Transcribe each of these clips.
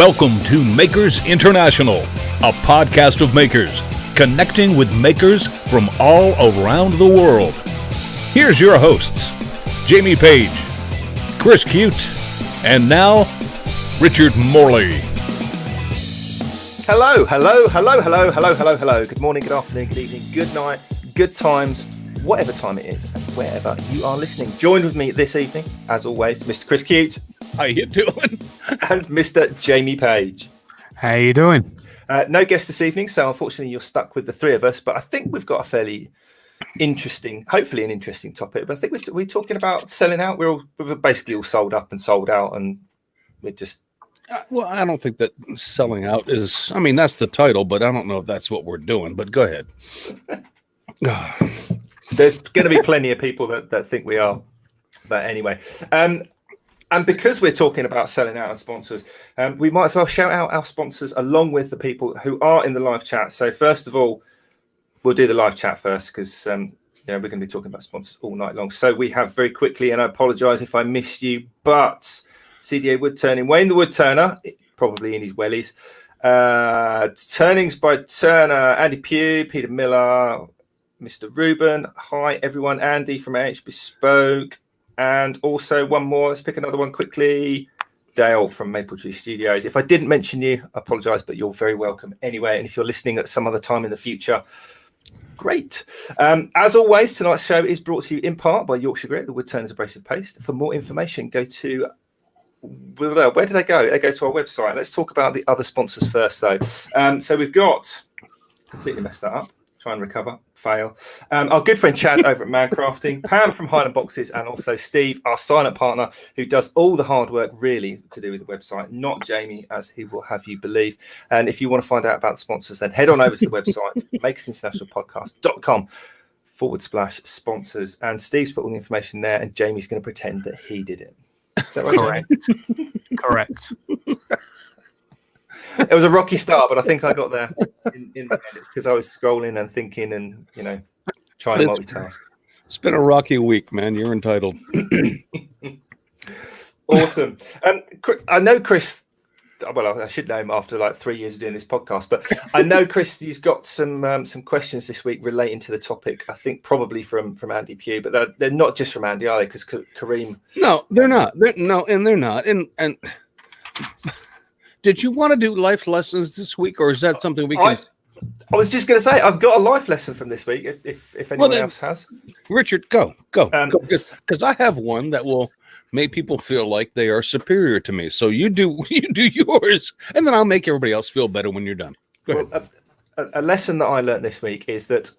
Welcome to Makers International, a podcast of makers, connecting with makers from all around the world. Here's your hosts, Jamie Page, Chris Cute, and now, Richard Morley. Hello. Good morning, good afternoon, good evening, good night, good times, whatever time it is, and wherever you are listening. Joined with me this evening, as always, Mr. Chris Cute. How you doing? And Mr. Jamie Page. How you doing? No guest this evening, so unfortunately you're stuck with the three of us, but I think we've got a fairly interesting, hopefully an interesting topic, but I think we're talking about selling out. We're basically all sold up and sold out, and we're just... Well, I don't think that selling out is, I mean, that's the title, but I don't know if that's what we're doing, but go ahead. There's going to be plenty of people that think we are, but anyway. And because we're talking about selling out and sponsors, we might as well shout out our sponsors along with the people who are in the live chat. So first of all, we'll do the live chat first because we're going to be talking about sponsors all night long. So we have very quickly, and I apologise if I missed you, but CDA Woodturning, Wayne the Woodturner, probably in his wellies. Turnings by Turner, Andy Pugh, Peter Miller, Mr. Ruben. Hi, everyone. Andy from AH Bespoke. And also one more. Let's pick another one quickly. Dale from Maple Tree Studios. If I didn't mention you, I apologise, but you're very welcome anyway. And if you're listening at some other time in the future, great. As always, tonight's show is brought to you in part by Yorkshire Grit, the Woodturners Abrasive Paste. For more information, go to... Where do they go? They go to our website. Let's talk about the other sponsors first, though. So we've got... Completely messed that up. Try and recover. Fail. Our good friend Chad over at Man Crafting, Pam from Highland Boxes, and also Steve, our silent partner, who does all the hard work really to do with the website, not Jamie, as he will have you believe. And if you want to find out about the sponsors, then head on over to the website, makersinternationalpodcast.com/sponsors. And Steve's put all the information there, and Jamie's going to pretend that he did it. Is that right? Correct. It was a rocky start, but I think I got there in the end. It's because I was scrolling and thinking and, trying to multitask. It's been a rocky week, man. You're entitled. Awesome. I know Chris, well, I should know him after like 3 years of doing this podcast, but I know, Chris, you've got some questions this week relating to the topic, I think probably from Andy Pugh, but they're not just from Andy, are they? Because Kareem... No, they're not. They're not. And did you want to do life lessons this week, or is that something we can... I was just going to say, I've got a life lesson from this week, if anyone else has. Richard, go. Because I have one that will make people feel like they are superior to me. So you do yours, and then I'll make everybody else feel better when you're done. Go ahead. A lesson that I learned this week is that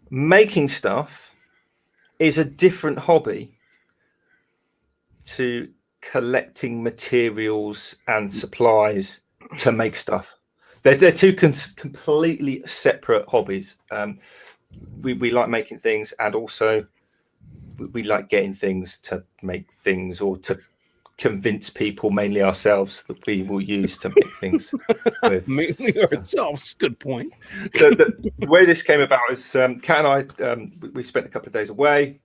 making stuff is a different hobby to collecting materials and supplies to make stuff. They're two completely separate hobbies. We like making things, and also we like getting things to make things, or to convince people, mainly ourselves, that we will use to make things with. Mainly ourselves. Good point. So the way this came about is Kat and I, we spent a couple of days away.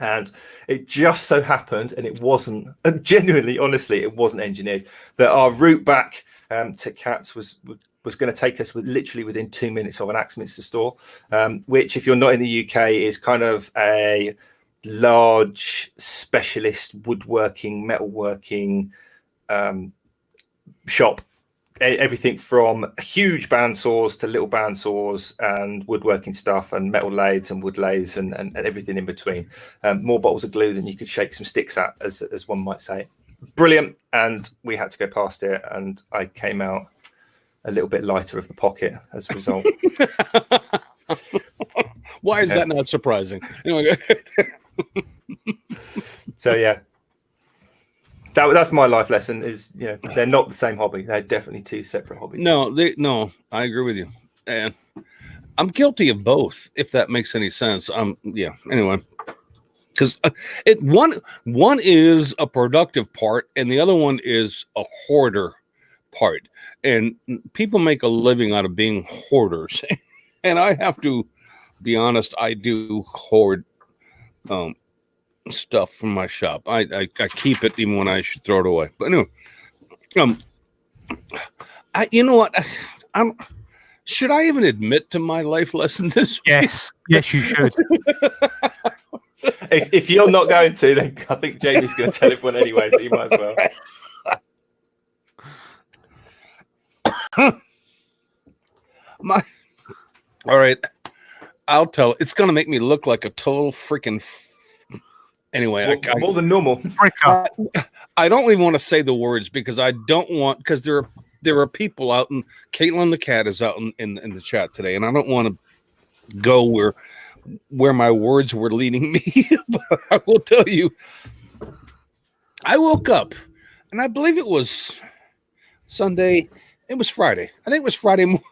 And it just so happened, and it wasn't, genuinely, honestly, it wasn't engineered, that our route back to Cat's was going to take us literally within 2 minutes of an Axminster store, which, if you're not in the UK, is kind of a large specialist woodworking, metalworking shop. Everything from huge bandsaws to little bandsaws and woodworking stuff and metal lathes and wood lathes and everything in between. More bottles of glue than you could shake some sticks at, as one might say. Brilliant. And we had to go past it, and I came out a little bit lighter of the pocket as a result. Why is that not surprising? Anyway. So, yeah. That's my life lesson. Is they're not the same hobby. They're definitely two separate hobbies. No, I agree with you. And I'm guilty of both, if that makes any sense. Anyway, because one is a productive part, and the other one is a hoarder part. And people make a living out of being hoarders, and I have to be honest. I do hoard stuff from my shop. I keep it even when I should throw it away. But anyway, You know what? Should I even admit to my life lesson this week? Yes, yes, you should. If you're not going to, then I think Jamie's going to tell everyone anyway, so you might as well. All right, I'll tell. It's going to make me look like a total freaking. Anyway, more than normal. I don't even want to say the words because I don't want, because there are people out, and Caitlin the cat is out in the chat today, and I don't want to go where my words were leading me. But I will tell you, I woke up, and I believe it was Sunday. It was Friday. I think it was Friday morning.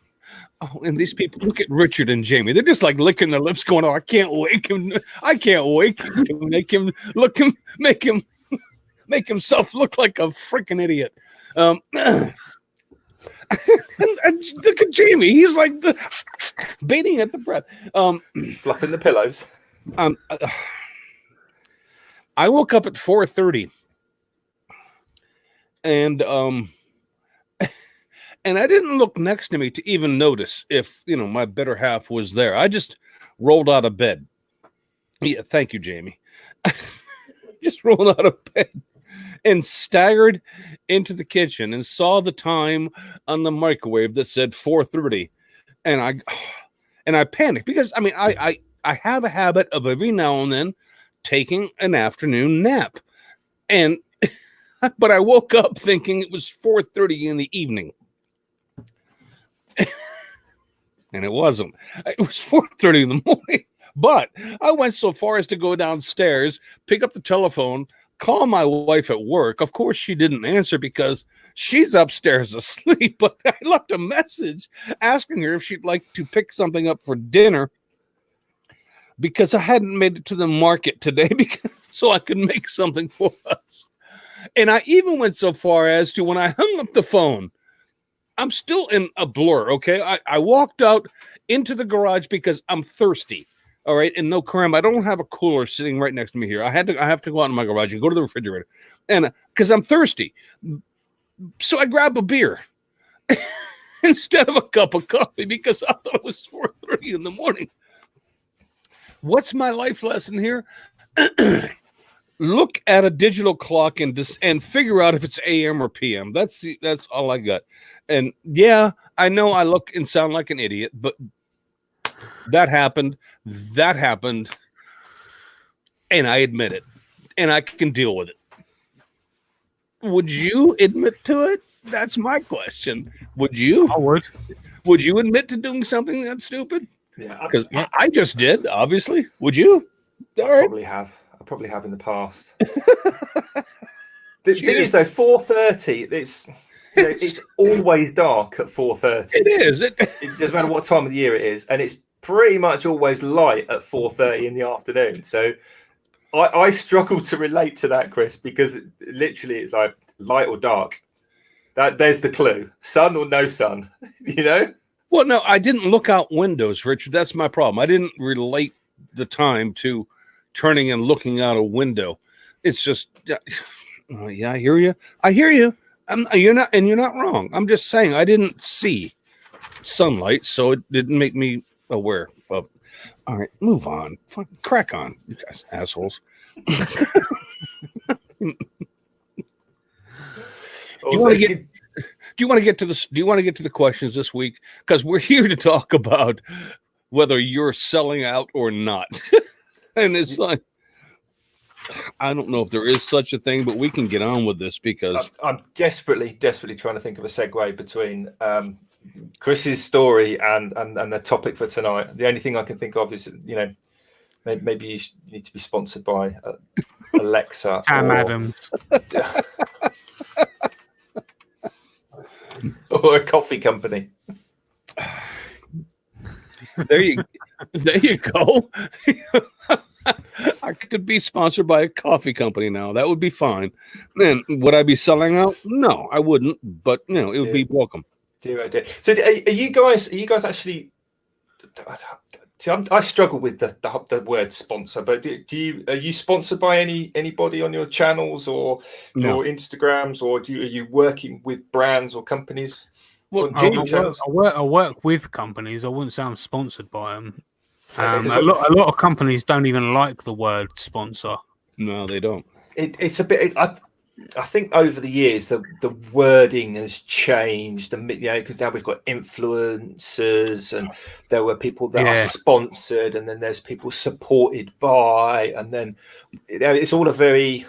Oh, and these people, look at Richard and Jamie. They're just like licking their lips, going, "Oh, I can't wake him. I can't wake him to make himself look like a freaking idiot." And look at Jamie. He's like beating at the breath. Fluffing the pillows. I woke up at 4:30, and and I didn't look next to me to even notice if, my better half was there. I just rolled out of bed. Yeah, thank you, Jamie. Just rolled out of bed and staggered into the kitchen and saw the time on the microwave that said 4:30, and I panicked because I have a habit of every now and then taking an afternoon nap, and but I woke up thinking it was 4:30 in the evening. And it wasn't. It was 4:30 in the morning. But I went so far as to go downstairs, pick up the telephone, call my wife at work. Of course, she didn't answer because she's upstairs asleep. But I left a message asking her if she'd like to pick something up for dinner because I hadn't made it to the market today so I could make something for us. And I even went so far as to, when I hung up the phone, I'm still in a blur, okay? I walked out into the garage because I'm thirsty, all right? And no crime, I don't have a cooler sitting right next to me here. I have to go out in my garage and go to the refrigerator, and because I'm thirsty. So I grab a beer instead of a cup of coffee because I thought it was 4:30 in the morning. What's my life lesson here? Look at a digital clock and figure out if it's AM or PM. That's all I got. And yeah, I know I look and sound like an idiot, but that happened. And I admit it. And I can deal with it. Would you admit to it? That's my question. Would you? I would. Would you admit to doing something that's stupid? Yeah, Because I just did, obviously. Would you? All right. I probably have in the past. The thing is, though, 4:30, it's always dark at 4:30. It is. It doesn't matter what time of the year it is, and it's pretty much always light at 4:30 in the afternoon. So I struggle to relate to that, Chris, because literally it's like light or dark. There's the clue: sun or no sun. Well, no, I didn't look out windows, Richard. That's my problem. I didn't relate the time to turning and looking out a window. It's just, yeah, I hear you. You're not wrong. I'm just saying I didn't see sunlight, so it didn't make me aware of. All right, move on. Crack on, you guys, assholes. Do you want to get to the questions this week? Because we're here to talk about whether you're selling out or not. And it's like, I don't know if there is such a thing, but we can get on with this because I'm desperately trying to think of a segue between Chris's story and the topic for tonight. The only thing I can think of is, maybe you need to be sponsored by Alexa. Sam Adams. Or a coffee company. There you go. I could be sponsored by a coffee company now. That would be fine. And would I be selling out? No, I wouldn't. But it would be welcome. So, are you guys actually See, I struggle with the word sponsor, but are you sponsored by anybody on your channels or No. your Instagrams, or are you working with brands or companies? Well, I work with companies. I wouldn't say I'm sponsored by them. A Okay, lot of companies don't even like the word sponsor. No, they don't. It's a bit. I think over the years the wording has changed. Because now we've got influencers, and there were people that are sponsored, and then there's people supported by, and then it's all a very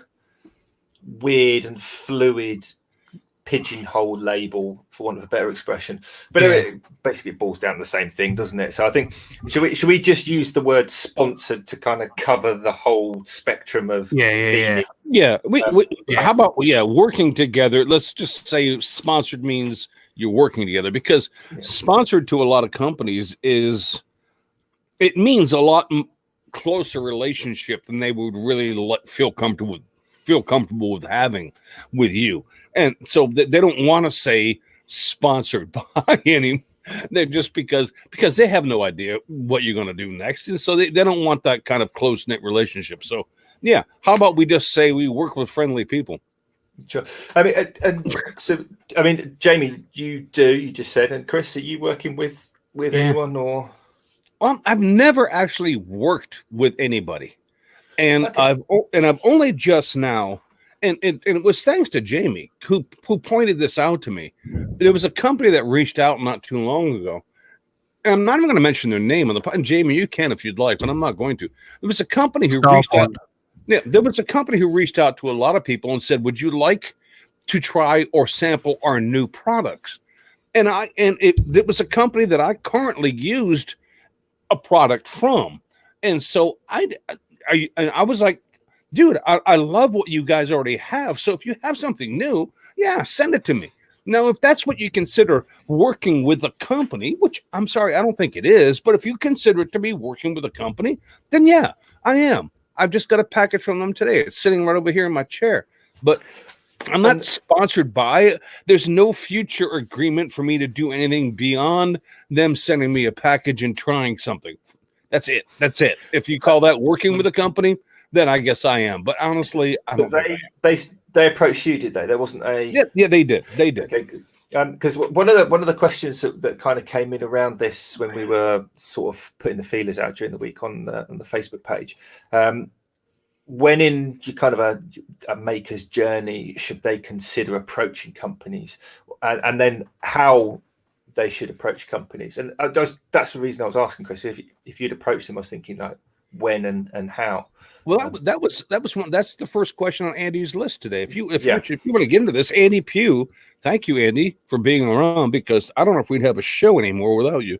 weird and fluid pigeonhole label, for want of a better expression. But it basically boils down to the same thing, doesn't it? So I think should we just use the word sponsored to kind of cover the whole spectrum of yeah. How about working together? Let's just say sponsored means you're working together, because sponsored to a lot of companies it means a lot closer relationship than they would really feel comfortable with having with you. And so they don't want to say sponsored by any. They're just because they have no idea what you're going to do next, and so they don't want that kind of close knit relationship. So how about we just say we work with friendly people? Sure. I mean, Jamie, you just said, and Chris, are you working with anyone or? I've never actually worked with anybody, and I've only just now. And it was thanks to Jamie who pointed this out to me. There was a company that reached out not too long ago. And I'm not even going to mention their name on the podcast. And Jamie, you can if you'd like, but I'm not going to. There was a company who reached out. Yeah, there was a company who reached out to a lot of people and said, "Would you like to try or sample our new products?" And it was a company that I currently used a product from, and so I was like, dude, I love what you guys already have. So if you have something new, send it to me. Now, if that's what you consider working with a company, which I'm sorry, I don't think it is, but if you consider it to be working with a company, then I am. I've just got a package from them today. It's sitting right over here in my chair. But I'm not sponsored by it. There's no future agreement for me to do anything beyond them sending me a package and trying something. That's it. If you call that working with a company, then I guess I am. But honestly, I don't. They approached you, did they? There wasn't a. Yeah, they did. Okay, good. Because one of the questions that kind of came in around this when we were sort of putting the feelers out during the week on the Facebook page, when in kind of a maker's journey, should they consider approaching companies, and then how they should approach companies? And that's the reason I was asking, Chris, if you'd approach them. I was thinking like when and how. Well, that was one. That's the first question on Andy's list today. If you want to get into this, Andy Pugh, thank you, Andy, for being around, because I don't know if we'd have a show anymore without you.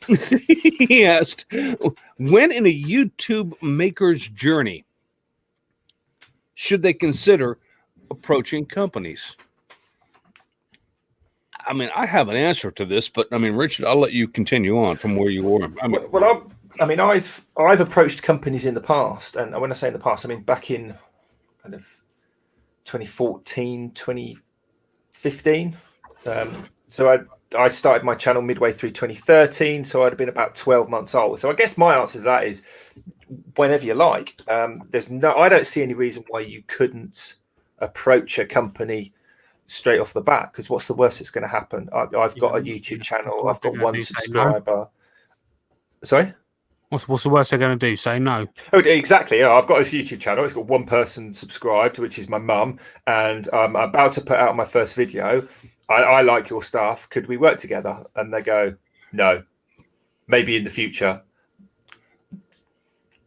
He asked, when in a YouTube maker's journey should they consider approaching companies? I mean, I have an answer to this, but I mean, Richard, I'll let you continue on from where you were. I've approached companies in the past, and when I say in the past, I mean back in kind of 2014, 2015. So I started my channel midway through 2013, so I'd have been about 12 months old. So I guess my answer to that is whenever you like. I don't see any reason why you couldn't approach a company straight off the bat, because what's the worst that's going to happen? I've got a YouTube channel. I've got one subscriber. Sorry? What's the worst they're going to do? Say no. Oh, exactly. Yeah, I've got this YouTube channel. It's got one person subscribed, which is my mum, and I'm about to put out my first video. I like your stuff. Could we work together? And they go, no, maybe in the future.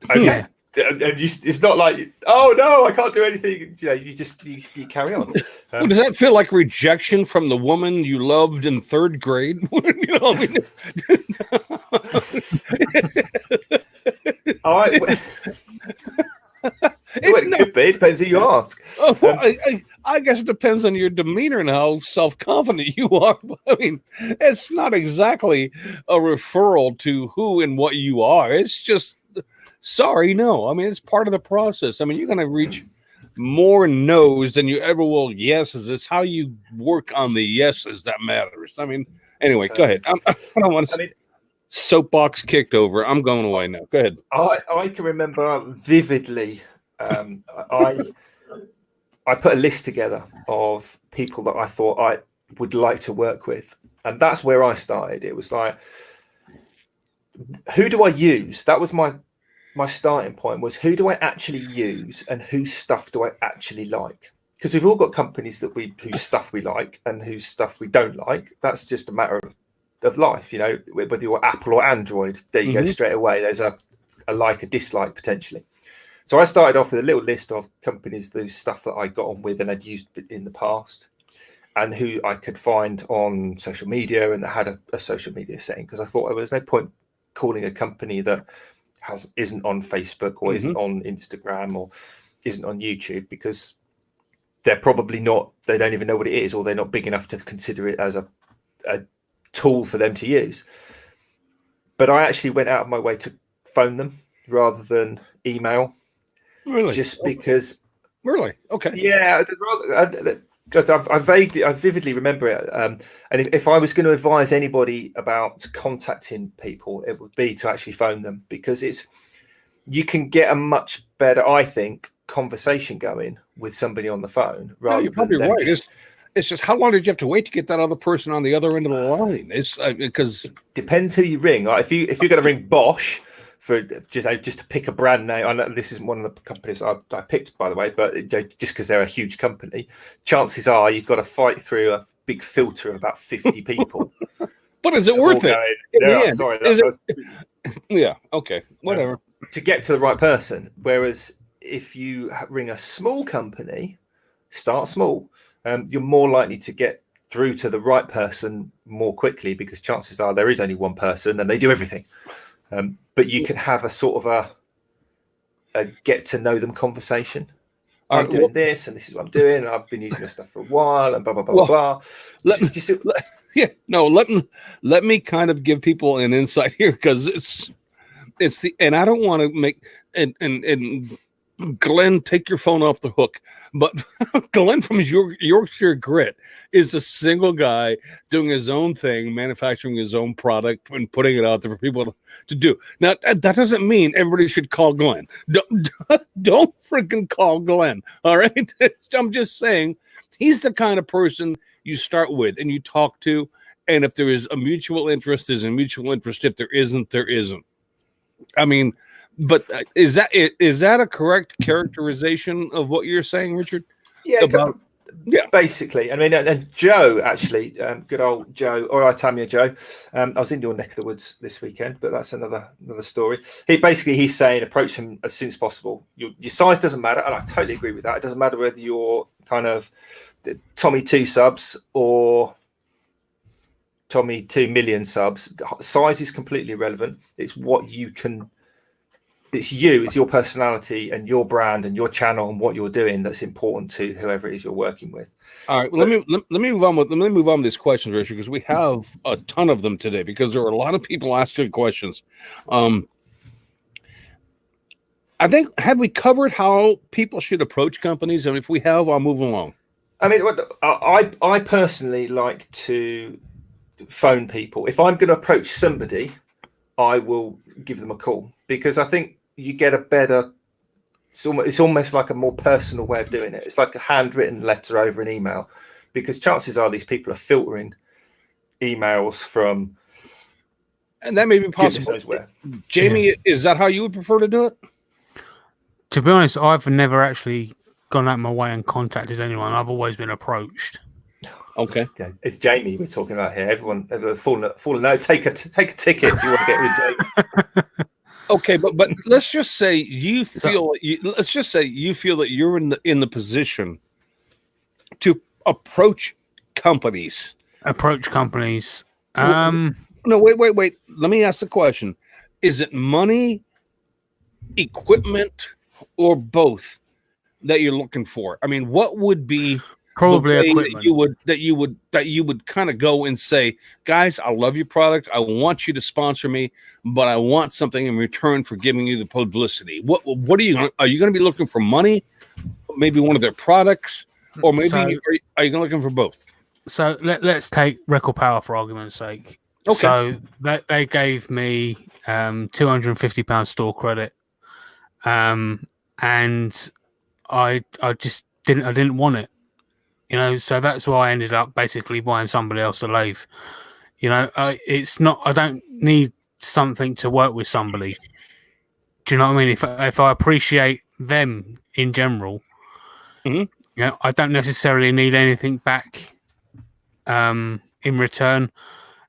Okay. Yeah. And it's not like, oh no, I can't do anything. You carry on. Does that feel like rejection from the woman you loved in third grade? It could be. It depends who you ask. I guess it depends on your demeanor and how self-confident you are. I mean, it's not exactly a referral to who and what you are. It's just, sorry, no. I mean, it's part of the process. I mean, you're going to reach more no's than you ever will yeses. It's how you work on the yeses that matters. I mean, anyway, go ahead. I don't want to. Soapbox kicked over. I'm going away now. Go ahead. I can remember vividly. I put a list together of people that I thought I would like to work with, and that's where I started. It was like, who do I use? That was my starting point. Was who do I actually use, and whose stuff do I actually like? Because we've all got companies whose stuff we like and whose stuff we don't like. That's just a matter of life, you know. Whether you're Apple or Android, there you go straight away. There's a like, a dislike potentially. So I started off with a little list of companies whose stuff that I got on with and had used in the past, and who I could find on social media and that had a social media setting. Because I thought there was no point calling a company that isn't on Facebook or isn't on Instagram or isn't on YouTube, because they're probably not, they don't even know what it is, or they're not big enough to consider it as a tool for them to use. But I actually went out of my way to phone them rather than email. Really? Just because. Really? Okay. Yeah. I vividly remember it. And if I was going to advise anybody about contacting people, it would be to actually phone them, because you can get a much better, I think, conversation going with somebody on the phone. No, you're probably right. It's just, how long did you have to wait to get that other person on the other end of the line? It's because depends who you ring. Like if you're going to ring Bosch for just to pick a brand name, I know this isn't one of the companies I picked, by the way, but just because they're a huge company, chances are you've got to fight through a big filter of about 50 people. But is it worth it? Yeah, sorry. Yeah. Okay. Whatever. To get to the right person. Whereas if you ring a small company, start small, you're more likely to get through to the right person more quickly, because chances are there is only one person and they do everything. But you can have a sort of a get to know them conversation. I'm doing this, and this is what I'm doing, and I've been using this stuff for a while, and blah blah blah blah. Let me kind of give people an insight here, because it's the, and I don't want to make and Glenn, take your phone off the hook. But Glenn from Yorkshire Grit is a single guy doing his own thing, manufacturing his own product and putting it out there for people to do. Now, that doesn't mean everybody should call Glenn. Don't freaking call Glenn, all right? I'm just saying he's the kind of person you start with and you talk to, and if there is a mutual interest, there's a mutual interest. If there isn't, there isn't. I mean, but is that a correct characterization of what you're saying, Richard? Yeah, basically. I mean, and Joe, actually, good old Joe, all right, Tamia Joe. I was in your neck of the woods this weekend, but that's another story. He's saying approach them as soon as possible. Your size doesn't matter, and I totally agree with that. It doesn't matter whether you're kind of Tommy 2 subs or Tommy 2 million subs. Size is completely irrelevant. It's what you can. It's your personality and your brand and your channel and what you're doing that's important to whoever it is you're working with. All right, let me move on with these questions, Richard, because we have a ton of them today, because there are a lot of people asking questions. I think, have we covered how people should approach companies? And if we have, I'll move along. I mean, I personally like to phone people. If I'm going to approach somebody, I will give them a call, because I think you get a better, it's almost like a more personal way of doing it. It's like a handwritten letter over an email, because chances are these people are filtering emails from, and that may be possible. Jamie, is that how you would prefer to do it? To be honest, I've never actually gone out of my way and contacted anyone. I've always been approached. Okay, it's Jamie we're talking about here. Everyone fallen out. Take a ticket if you want to get with Jamie. Okay, but let's just say you feel that you're in the position to approach companies. No, wait. Let me ask the question: is it money, equipment, or both that you're looking for? I mean, what would be probably equipment that you would kind of go and say, guys, I love your product. I want you to sponsor me, but I want something in return for giving you the publicity. What are you going to be looking for? Money, maybe one of their products, or maybe are you looking for both? So let's take Record Power for argument's sake. Okay. So they gave me £250 store credit, and I just didn't want it, So that's why I ended up basically buying somebody else a lathe. It's not. I don't need something to work with somebody. Do you know what I mean? If I appreciate them in general, Mhm. I don't necessarily need anything back in return,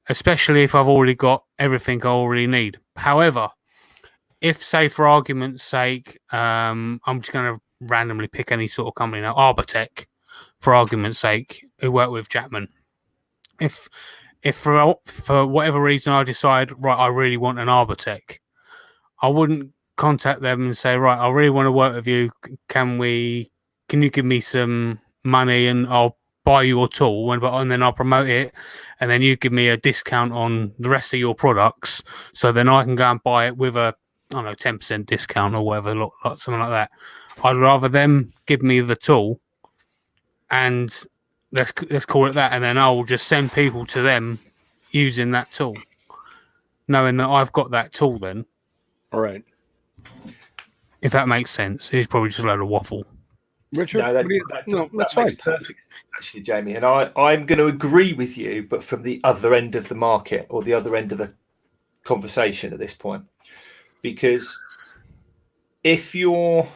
especially if I've already got everything I already need. However, if, say, for argument's sake, I'm just going to randomly pick any sort of company now, Arbortech, for argument's sake, who work with Chapman. If for whatever reason I decide, right, I really want an Arbortech, I wouldn't contact them and say, right, I really want to work with you. Can you give me some money and I'll buy your tool and then I'll promote it, and then you give me a discount on the rest of your products, so then I can go and buy it with a, I don't know, 10% discount or whatever, something like that. I'd rather them give me the tool and let's call it that, and then I'll just send people to them using that tool, knowing that I've got that tool then. All right. If that makes sense. It's probably just a load of waffle. Richard, No, that's that fine. makes perfect sense, actually, Jamie. And I'm going to agree with you, but from the other end of the market or the other end of the conversation at this point. Because if you're...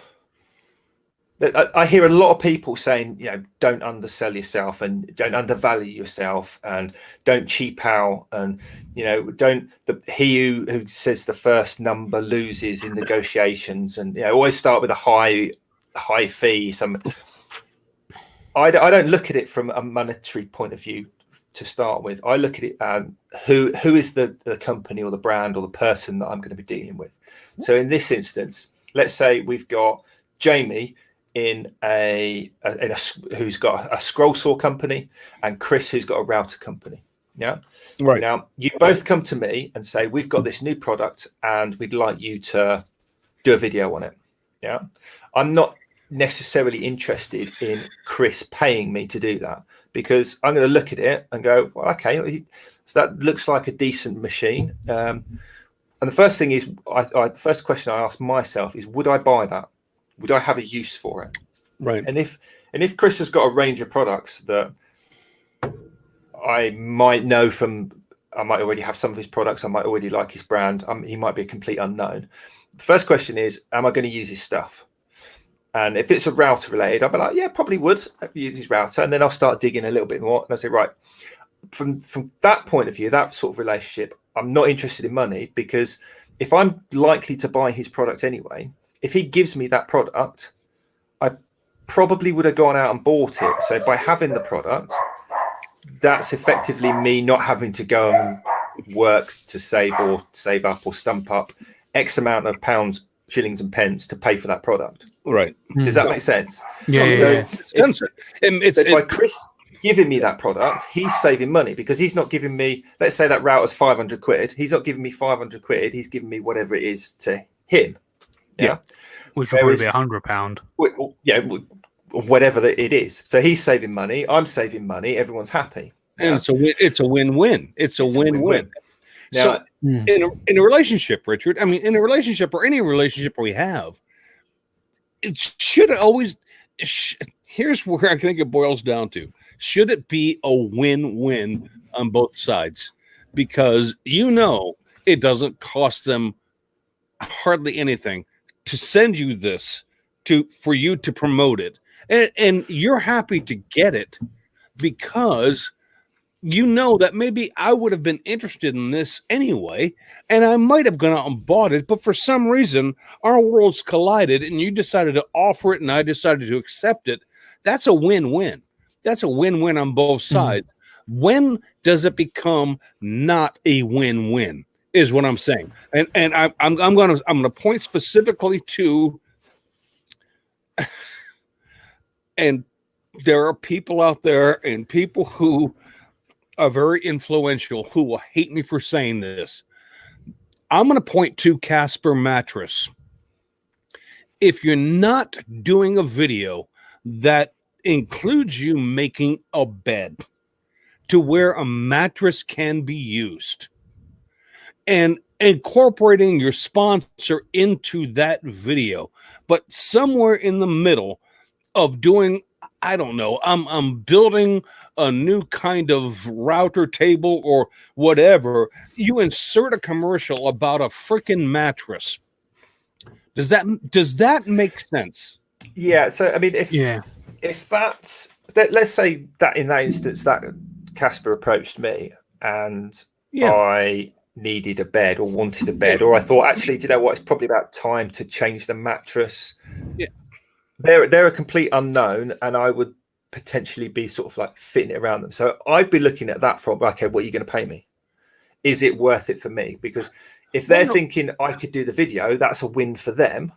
I hear a lot of people saying, don't undersell yourself and don't undervalue yourself and don't cheap out, and he who says the first number loses in negotiations, and always start with a high fee. I don't look at it from a monetary point of view to start with. I look at it who is the company or the brand or the person that I'm going to be dealing with. So in this instance, let's say we've got Jamie in who's got a scroll saw company, and Chris who's got a router company. Yeah. Right. Now you both come to me and say, we've got this new product and we'd like you to do a video on it. Yeah. I'm not necessarily interested in Chris paying me to do that, because I'm going to look at it and go, well, okay, so that looks like a decent machine. And the first thing is, the first question I ask myself is, would I buy that? Would I have a use for it? Right. And if Chris has got a range of products that I might know from, I might already have some of his products, I might already like his brand, he might be a complete unknown. The first question is, am I going to use his stuff? And if it's a router related, I'll be like, yeah, probably would use his router. And then I'll start digging a little bit more. And I'll say, right, from that point of view, that sort of relationship, I'm not interested in money, because if I'm likely to buy his product anyway, if he gives me that product, I probably would have gone out and bought it. So by having the product, that's effectively me not having to go and work to save up or stump up X amount of pounds, shillings and pence to pay for that product. Right. Does that make sense? Yeah. So by Chris giving me that product, he's saving money, because he's not giving me, let's say that router's 500 quid. He's not giving me 500 quid. He's giving me whatever it is to him. Yeah. Which would probably be £100. Yeah. Whatever it is. So he's saving money. I'm saving money. Everyone's happy. And it's a win-win. It's a win-win. So in a relationship, Richard, I mean, in a relationship or any relationship we have, it should always, here's where I think it boils down to. Should it be a win-win on both sides? Because it doesn't cost them hardly anything to send you this for you to promote it. And you're happy to get it because that maybe I would have been interested in this anyway, and I might have gone out and bought it, but for some reason our worlds collided and you decided to offer it and I decided to accept it. That's a win-win. That's a win-win on both sides. When does it become not a win-win is what I'm saying. And I'm going to point specifically to, and there are people out there and people who are very influential who will hate me for saying this. I'm going to point to Casper Mattress. If you're not doing a video that includes you making a bed to where a mattress can be used, and incorporating your sponsor into that video. But somewhere in the middle of doing, I don't know, I'm building a new kind of router table or whatever, you insert a commercial about a freaking mattress. Does that make sense? Yeah. So I mean, if that's let's say that in that instance that Casper approached me and I needed a bed or wanted a bed, or I thought, actually, do you know what? It's probably about time to change the mattress. Yeah. They're a complete unknown, and I would potentially be sort of like fitting it around them. So I'd be looking at that from, okay, what are you going to pay me? Is it worth it for me? Because if they're thinking I could do the video, that's a win for them.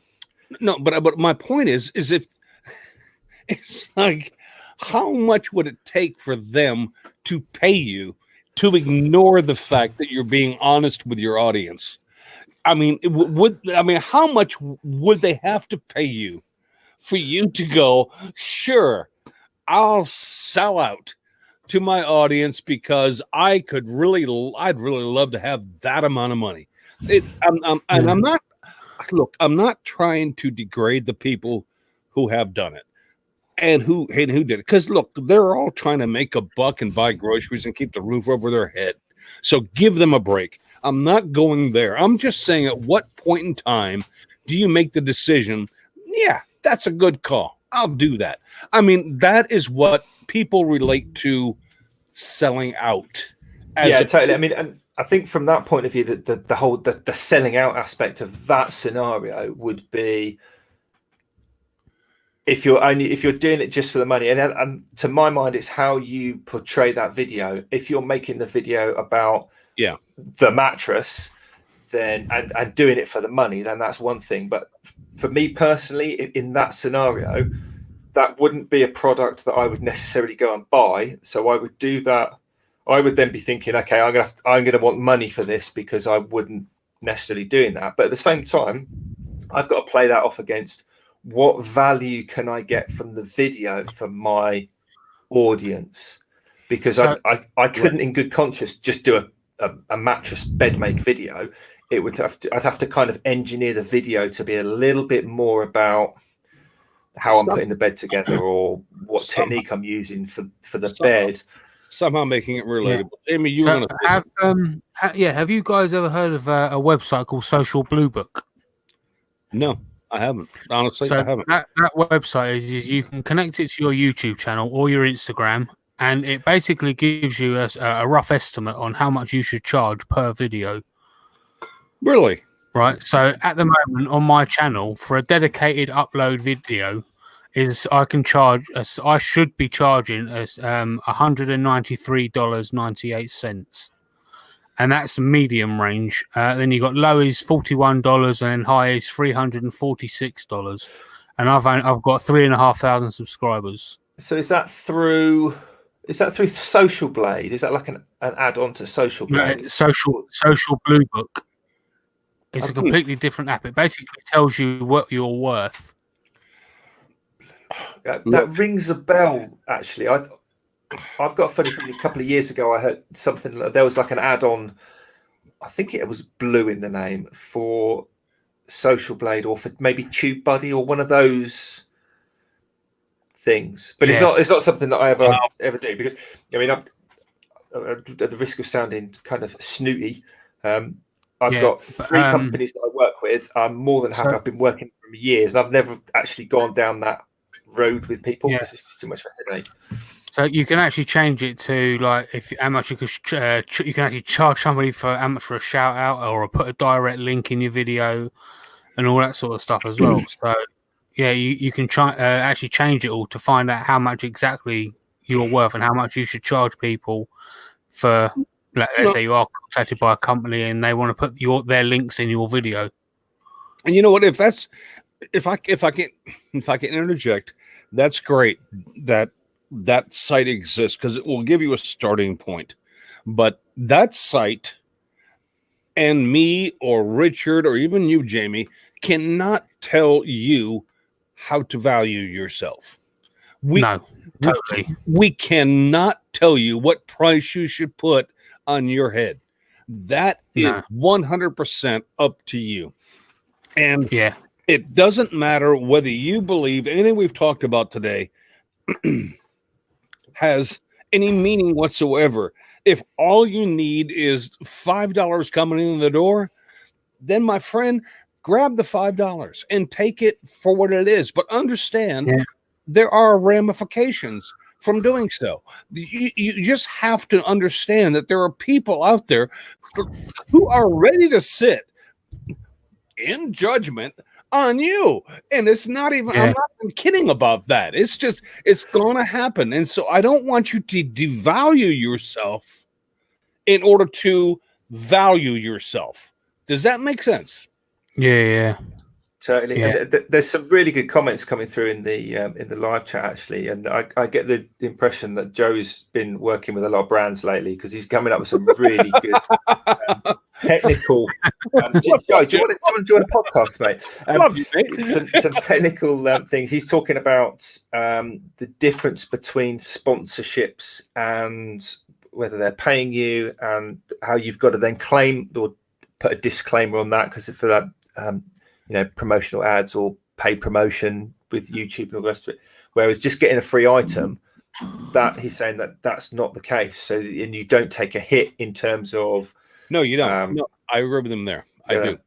No, but my point is if it's like, how much would it take for them to pay you to ignore the fact that you're being honest with your audience? I mean, how much would they have to pay you for you to go, sure, I'll sell out to my audience because I'd really love to have that amount of money. And I'm not trying to degrade the people who have done it and who did it. Because look, they're all trying to make a buck and buy groceries and keep the roof over their head. So give them a break. I'm not going there. I'm just saying, at what point in time do you make the decision? Yeah, that's a good call. I'll do that. I mean, that is what people relate to selling out. Totally. I mean, and I think from that point of view, that the selling out aspect of that scenario would be if you're doing it just for the money. And to my mind, it's how you portray that video. If you're making the video about the mattress, then and doing it for the money, then that's one thing. But for me personally, in that scenario, that wouldn't be a product that I would necessarily go and buy. So I would do that. I would then be thinking, okay, I'm gonna want money for this, because I wouldn't necessarily doing that. But at the same time, I've got to play that off against what value can I get from the video for my audience, because I couldn't in good conscience just do a mattress bed make video. I'd have to kind of engineer the video to be a little bit more about how I'm putting the bed together, or what technique I'm using for the bed. Somehow making it relatable. Amy, you so were going to have you guys ever heard of a website called Social Blue Book? No, I haven't. Honestly, so I haven't. That website is you can connect it to your YouTube channel or your Instagram, and it basically gives you a rough estimate on how much you should charge per video. Really? Right. So at the moment on my channel, for a dedicated upload video, I should be charging $193.98, and that's the medium range. Then you got low is $41, and then high is $346, and I've got 3,500 subscribers. So is that through Social Blade? Is that like an add-on to Social Blade? No, Social Blue Book. It's a completely different app. It basically tells you what you're worth. That rings a bell, actually. I've got a funny feeling. A couple of years ago, I heard something. There was like an add-on. I think it was blue in the name for Social Blade, or for maybe TubeBuddy, or one of those things. But it's not something that I ever do, because I mean, at the risk of sounding kind of snooty, I've got 3 companies that I work with. I'm more than happy. I've been working for years, and I've never actually gone down that road with people, because it's just too much of a headache. So you can actually change it to like how much you can actually charge somebody for how much for a shout out, or put a direct link in your video, and all that sort of stuff as well. So you can actually change it all to find out how much exactly you're worth and how much you should charge people for. Let's say you are contacted by a company and they want to put their links in your video. And you know what? If I can interject, that's great that site exists, because it will give you a starting point. But that site and me or Richard or even you, Jamie, cannot tell you how to value yourself. No, totally. We cannot tell you what price you should put on your head. That is 100% up to you. And Yeah. it doesn't matter whether you believe anything we've talked about today has any meaning whatsoever. If all you need is $5 coming in the door, then my friend, grab the $5 and take it for what it is. But understand there are ramifications from doing so. You just have to understand that there are people out there who are ready to sit in judgment on you. And it's not even, I'm not even kidding about that. It's just, it's going to happen. And so I don't want you to devalue yourself in order to value yourself. Does that make sense? Yeah. Totally. Yeah. And there's some really good comments coming through in the live chat, actually. And I get the impression that Joe's been working with a lot of brands lately, because he's coming up with some really good technical. Joe, do you want to join a podcast, mate? Love you, mate. Some technical things. He's talking about the difference between sponsorships and whether they're paying you, and how you've got to then claim or put a disclaimer on that, because for that promotional ads or paid promotion with YouTube and all the rest of it. Whereas just getting a free item, that he's saying that's not the case. So, and you don't take a hit in terms of. No, you don't. No, I agree with them there. I do.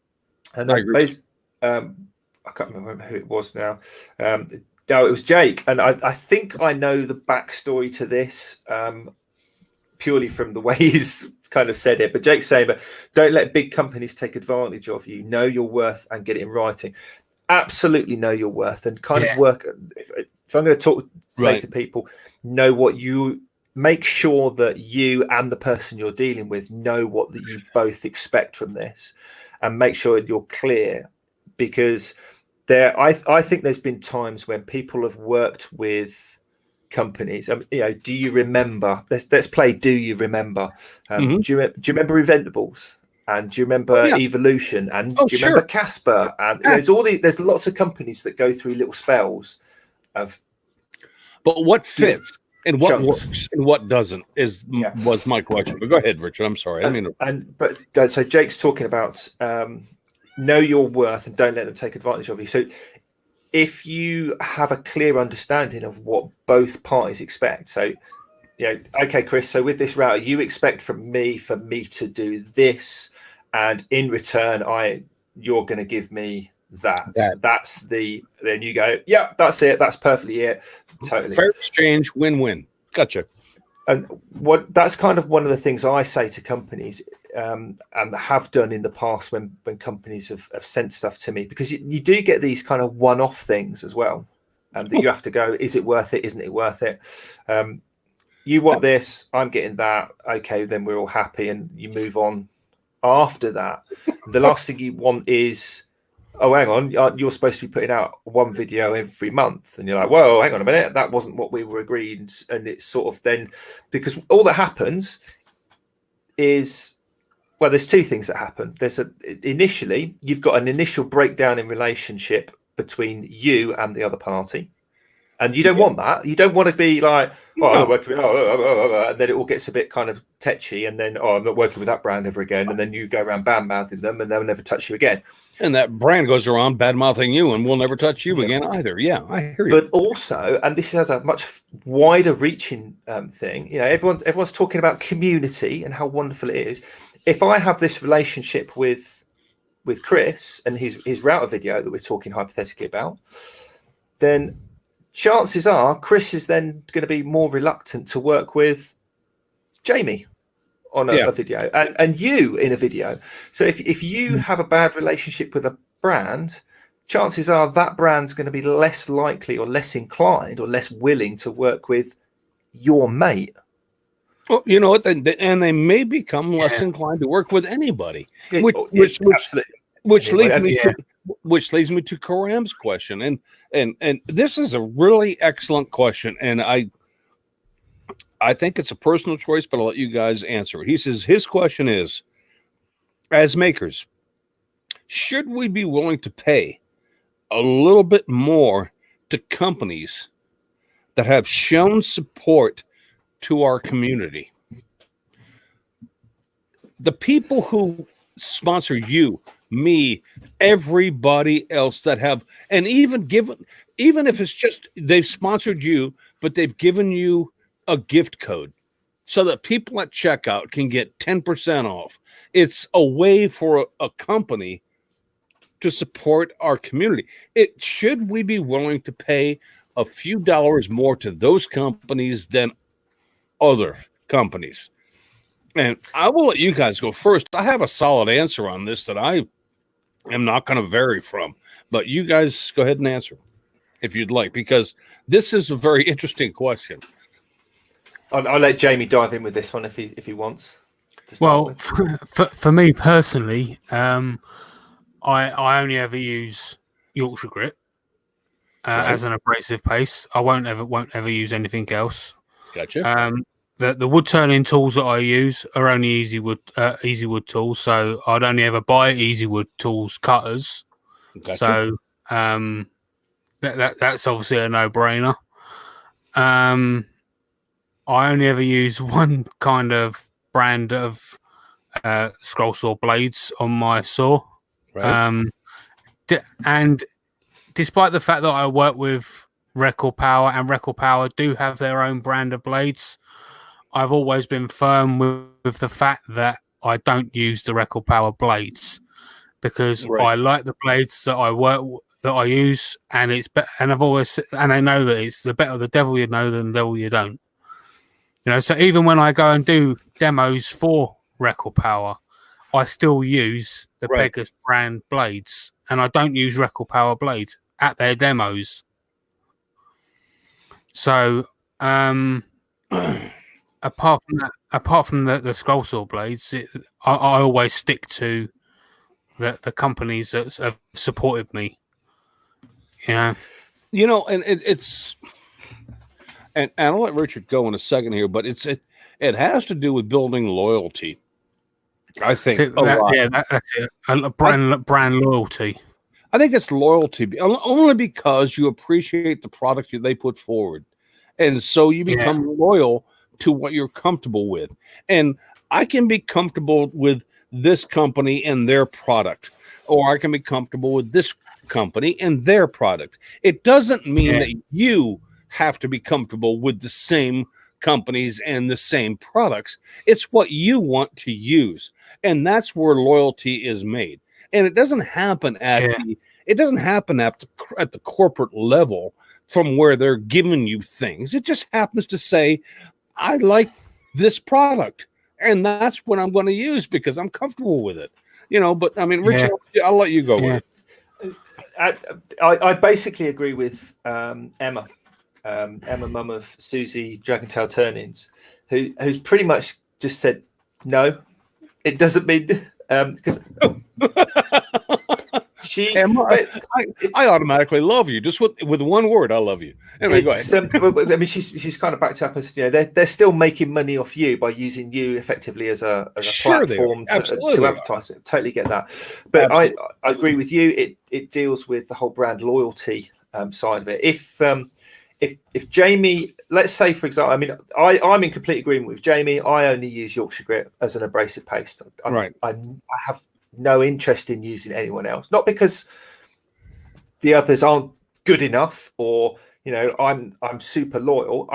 And then I can't remember who it was now. No, it was Jake. And I think I know the backstory to this, purely from the way he's kind of said it. But Jake's saying, but don't let big companies take advantage of you. Know your worth and get it in writing. Absolutely know your worth, and kind of work. If I'm going to say to people, know what you, make sure that you and the person you're dealing with know what that you both expect from this, and make sure you're clear, because I think there's been times when people have worked with companies. Do you remember? Let's play. Do you remember? Do you remember Eventables? And do you remember Evolution? And do you remember Casper? And there's lots of companies that go through little spells of. But what fits and what works and what doesn't was my question. But go ahead, Richard. I'm sorry. So Jake's talking about know your worth and don't let them take advantage of you. So if you have a clear understanding of what both parties expect, so okay, Chris, so with this router, you expect for me to do this, and in return, you're going to give me that. Then you go, yeah, that's it. That's perfectly it. Totally. Fair exchange, win-win. Gotcha. And that's kind of one of the things I say to companies, and have done in the past when companies have sent stuff to me, because you do get these kind of one-off things as well, that you have to go, is it worth it? Isn't it worth it? You want this, I'm getting that. Okay, then we're all happy, and you move on after that. The last thing you want is, oh, hang on, you're supposed to be putting out one video every month. And you're like, whoa, hang on a minute, that wasn't what we were agreed. And it's sort of then, because all that happens is, well, there's two things that happen. Initially, you've got an initial breakdown in relationship between you and the other party. And you don't want that. You don't want to be like, I'm not working with, and then it all gets a bit kind of tetchy, and then, I'm not working with that brand ever again. And then you go around bad-mouthing them, and they'll never touch you again. And that brand goes around bad-mouthing you, and will never touch you again either. Yeah, I hear you. But also, and this has a much wider reaching thing, everyone's talking about community and how wonderful it is. If I have this relationship with Chris and his router video that we're talking hypothetically about, then chances are Chris is then going to be more reluctant to work with Jamie on a video, and you in a video. So if you have a bad relationship with a brand, chances are that brand's going to be less likely or less inclined or less willing to work with your mate. Well, you know what? And they may become less inclined to work with anybody, which leads me to Karam's question, and this is a really excellent question, and I think it's a personal choice, but I'll let you guys answer it. He says his question is, as makers, should we be willing to pay a little bit more to companies that have shown support to our community? the people who sponsor you, me, everybody else that have, and even if it's just they've sponsored you, but they've given you a gift code so that people at checkout can get 10% off. It's a way for a company to support our community. Should we be willing to pay a few dollars more to those companies than other companies? And I will let you guys go first. I have a solid answer on this that I am not going to vary from, but you guys go ahead and answer if you'd like, because this is a very interesting question. I'll let Jamie dive in with this one if he wants. Well, for me personally, I only ever use Yorkshire Grit as an abrasive paste. I won't ever use anything else. Gotcha. The wood turning tools that I use are only easy wood tools, so I'd only ever buy easy wood tools cutters. Gotcha. So that's obviously a no-brainer. I only ever use one kind of brand of scroll saw blades on my saw. Right. And despite the fact that I work with Record Power, and Record Power do have their own brand of blades, I've always been firm with the fact that I don't use the Record Power blades because I like the blades that I use, and and I know that it's the better the devil you know than the devil you don't. You know, so even when I go and do demos for Record Power, I still use the Pegasus brand blades, and I don't use Record Power blades at their demos. So, apart from the scroll saw blades, I always stick to the companies that have supported me. Yeah, And it's. And I'll let Richard go in a second here, but it has to do with building loyalty. I think that's it. Brand loyalty. I think it's loyalty only because you appreciate the product they put forward, and so you become loyal to what you're comfortable with. And I can be comfortable with this company and their product, or I can be comfortable with this company and their product. It doesn't mean that you have to be comfortable with the same companies and the same products. It's what you want to use, and that's where loyalty is made. And it doesn't happen at the corporate level from where they're giving you things. It just happens to say, I like this product, and that's what I'm going to use because I'm comfortable with it. But I mean, Richard, I'll let you go with it. I basically agree with Emma. Emma, mum of Susie Dragontail Turnings, who's pretty much just said no. It doesn't mean because she. Emma, I automatically love you just with one word. I love you. Anyway, go ahead. I mean, she's kind of backed up and said, they're still making money off you by using you effectively as a platform to advertise it. Totally get that, but I agree with you. It deals with the whole brand loyalty side of it. If Jamie, let's say, for example, I mean, I'm in complete agreement with Jamie. I only use Yorkshire Grit as an abrasive paste. I have no interest in using anyone else. Not because the others aren't good enough, or I'm super loyal.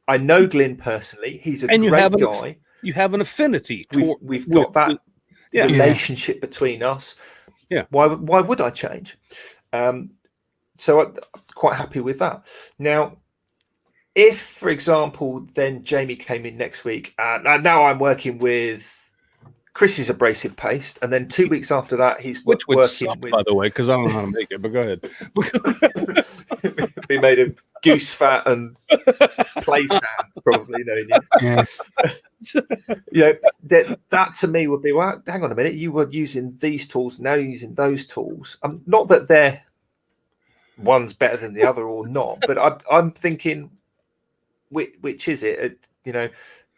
I know Glyn personally. He's a great guy. You have an affinity. We've got that relationship between us. Yeah. Why would I change? So I'm quite happy with that. Now, if, for example, then Jamie came in next week, and now I'm working with Chris's abrasive paste, and then 2 weeks after that, he's working with. By the way, because I don't know how to make it, but go ahead. Be made of goose fat and play sand, probably. That to me would be, well, hang on a minute, you were using these tools, now you're using those tools. Not that they're one's better than the other or not, but I'm thinking, which is it?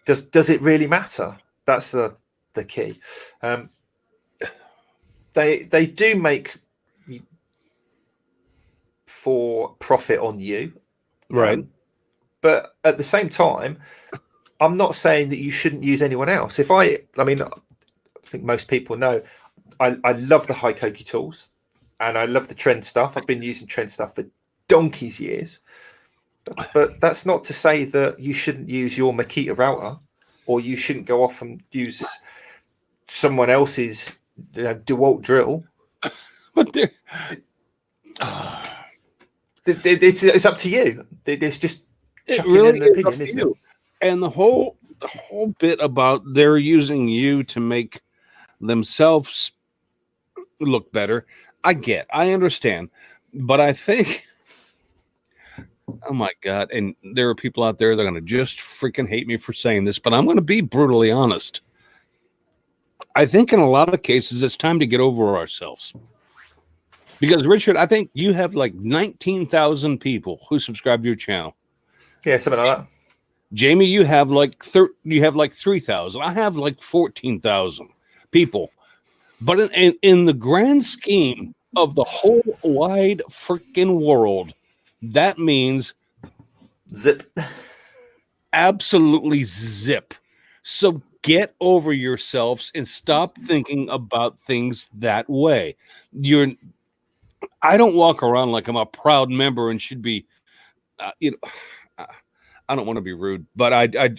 Does it really matter? That's the key. They do make for profit on you, right? But at the same time, I'm not saying that you shouldn't use anyone else. I mean, think most people know, I love the Hikoki tools, and I love the trend stuff. I've been using trend stuff for donkey's years. But that's not to say that you shouldn't use your Makita router, or you shouldn't go off and use someone else's DeWalt drill. But it's up to you. It's just chucking really in an opinion, isn't it? And the whole bit about they're using you to make themselves look better, I understand, but I think, oh my God, and there are people out there that are going to just freaking hate me for saying this, but I'm going to be brutally honest. I think in a lot of cases it's time to get over ourselves. Because, Richard, I think you have like 19,000 people who subscribe to your channel. Yeah, something like that. Jamie, you have like 3,000. I have like 14,000 people. But in the grand scheme of the whole wide freaking world, that means zip. Absolutely zip. So get over yourselves and stop thinking about things that way. I don't walk around like I'm a proud member and should be, I don't want to be rude, but I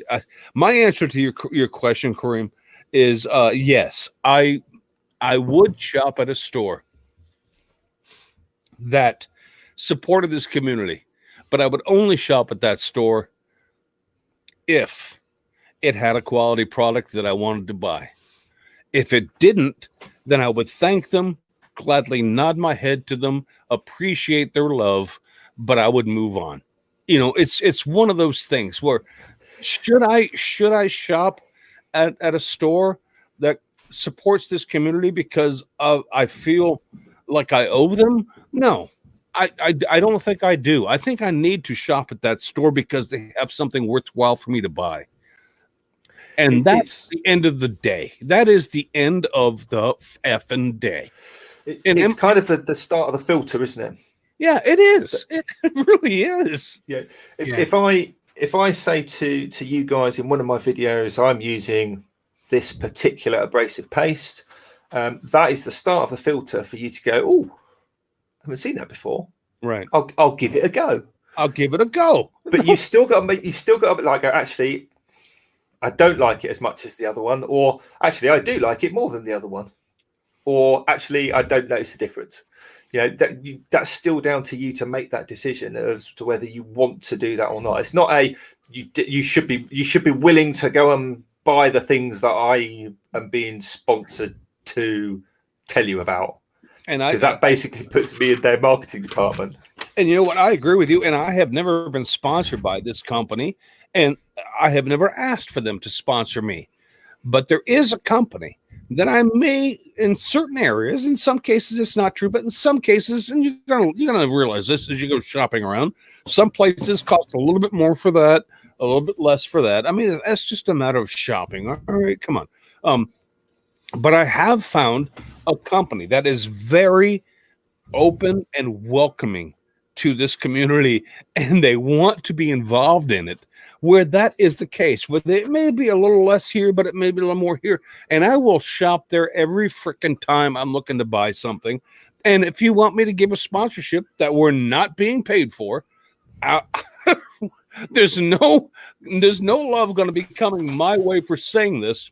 my answer to your question, Kareem, is yes. I would shop at a store that supported this community, but I would only shop at that store if it had a quality product that I wanted to buy. If it didn't, then I would thank them, gladly nod my head to them, appreciate their love, but I would move on. It's one of those things where should I shop at a store that supports this community because I feel like I owe them? No, I don't think I do. I think I need to shop at that store because they have something worthwhile for me to buy. And that's the end of the day. That is the end of the effing day. It's kind of the start of the filter, isn't it? Yeah, it is. It really is. Yeah. If I say to you guys in one of my videos, I'm using this particular abrasive paste, that is the start of the filter for you to go, oh, I haven't seen that before. Right. I'll give it a go. I'll give it a go. But you've still got to like, actually, I don't like it as much as the other one, or actually I do like it more than the other one, or actually I don't notice the difference. That's still down to you to make that decision as to whether you want to do that or not. It's not you should be willing to go and buy the things that I am being sponsored to tell you about, because that basically puts me in their marketing department. And you know what? I agree with you. And I have never been sponsored by this company, and I have never asked for them to sponsor me. But there is a company that I may, in certain areas, in some cases it's not true, but in some cases, and you're gonna realize this as you go shopping around, some places cost a little bit more for that, a little bit less for that. I mean, that's just a matter of shopping. All right, come on. But I have found a company that is very open and welcoming to this community, and they want to be involved in it, where that is the case, where it may be a little less here, but it may be a little more here. And I will shop there every freaking time I'm looking to buy something. And if you want me to give a sponsorship that we're not being paid for, there's no love going to be coming my way for saying this.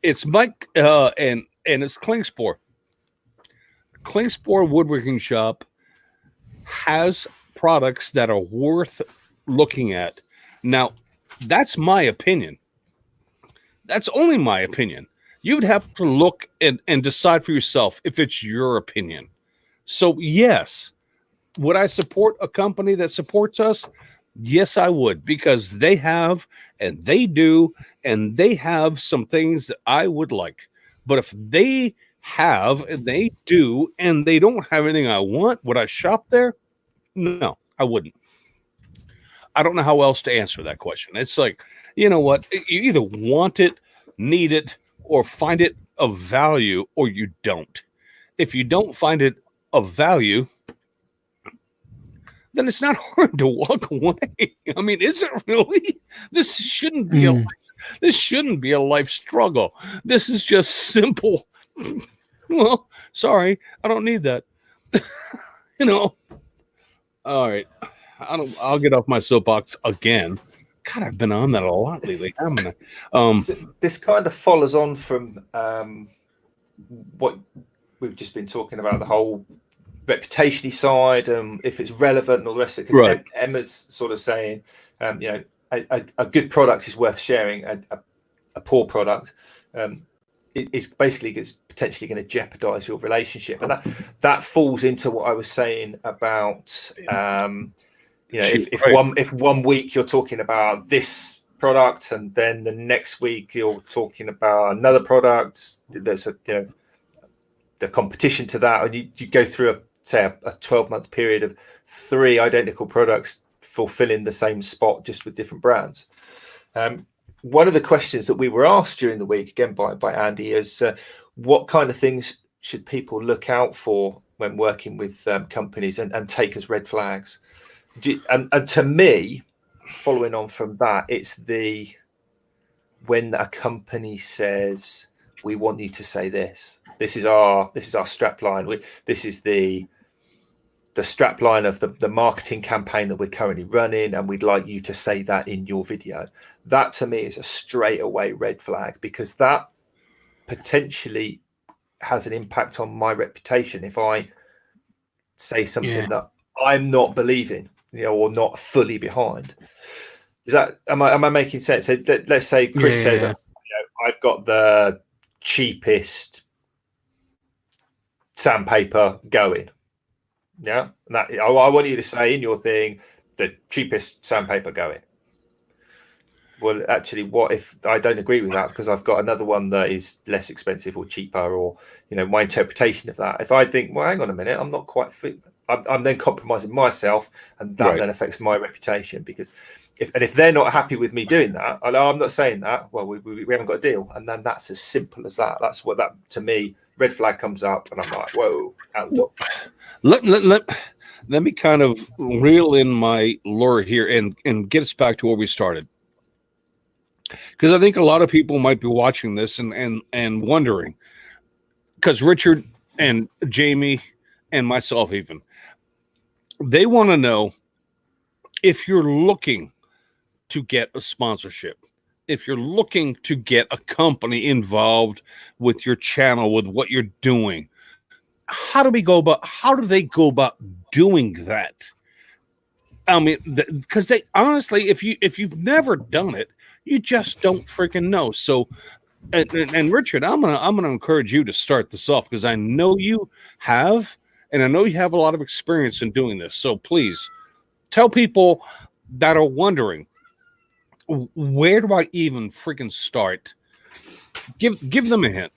It's Mike and it's Klingspor. Klingspor Woodworking Shop has products that are worth looking at. Now, that's my opinion. That's only my opinion. You would have to look and decide for yourself if it's your opinion. So, yes, would I support a company that supports us? Yes, I would, because they have and they do, and they have some things that I would like. But if they have and they do and they don't have anything I want, would I shop there? No, I wouldn't. I don't know how else to answer that question. It's like, you know what? You either want it, need it, or find it of value, or you don't. If you don't find it of value, then it's not hard to walk away. I mean, is it really? This shouldn't be This shouldn't be a life struggle. This is just simple. Well, sorry, I don't need that. You know. All right, I'll get off my soapbox again. God, I've been on that a lot lately, haven't I? So this kind of follows on from what we've just been talking about, the whole reputation side, if it's relevant and all the rest of it. Because Right. Emma's sort of saying, you know, a good product is worth sharing. A poor product is basically potentially going to jeopardize your relationship, and that falls into what I was saying about you know, if 1 week you're talking about this product and then the next week you're talking about another product, there's the competition to that, and you go through a 12-month period of 3 identical products fulfilling the same spot just with different brands. One of the questions that we were asked during the week, again by Andy, is what kind of things should people look out for when working with companies and take as red flags? And to me, following on from that, it's when a company says, we want you to say this. This is our strap line. This is the strap line of the marketing campaign that we're currently running, and we'd like you to say that in your video. That to me is a straight away red flag, because that potentially has an impact on my reputation if I say something that I'm not believing, or not fully behind. Is that am I making sense? So let's say Chris says, I've got the cheapest sandpaper going. Yeah, I want you to say in your thing the cheapest sandpaper going. Well, actually, what if I don't agree with that because I've got another one that is less expensive or cheaper, or my interpretation of that? If I think, well, hang on a minute, I'm not quite fit, I'm then compromising myself, and that then affects my reputation. Because if they're not happy with me doing that, I'm not saying that. Well, we haven't got a deal, and then that's as simple as that. That's what that, to me, red flag comes up, and I'm like, whoa, out the door. Let me kind of reel in my lure here and get us back to where we started. Because I think a lot of people might be watching this and wondering, because Richard and Jamie and myself even, they want to know if you're looking to get a sponsorship, if you're looking to get a company involved with your channel, with what you're doing, how do they go about doing that? I mean, because they honestly, if you've never done it, you just don't freaking know. So, and Richard, I'm gonna encourage you to start this off, because I know you have, and I know you have a lot of experience in doing this. So please tell people that are wondering, where do I even freaking start? Give them a hint.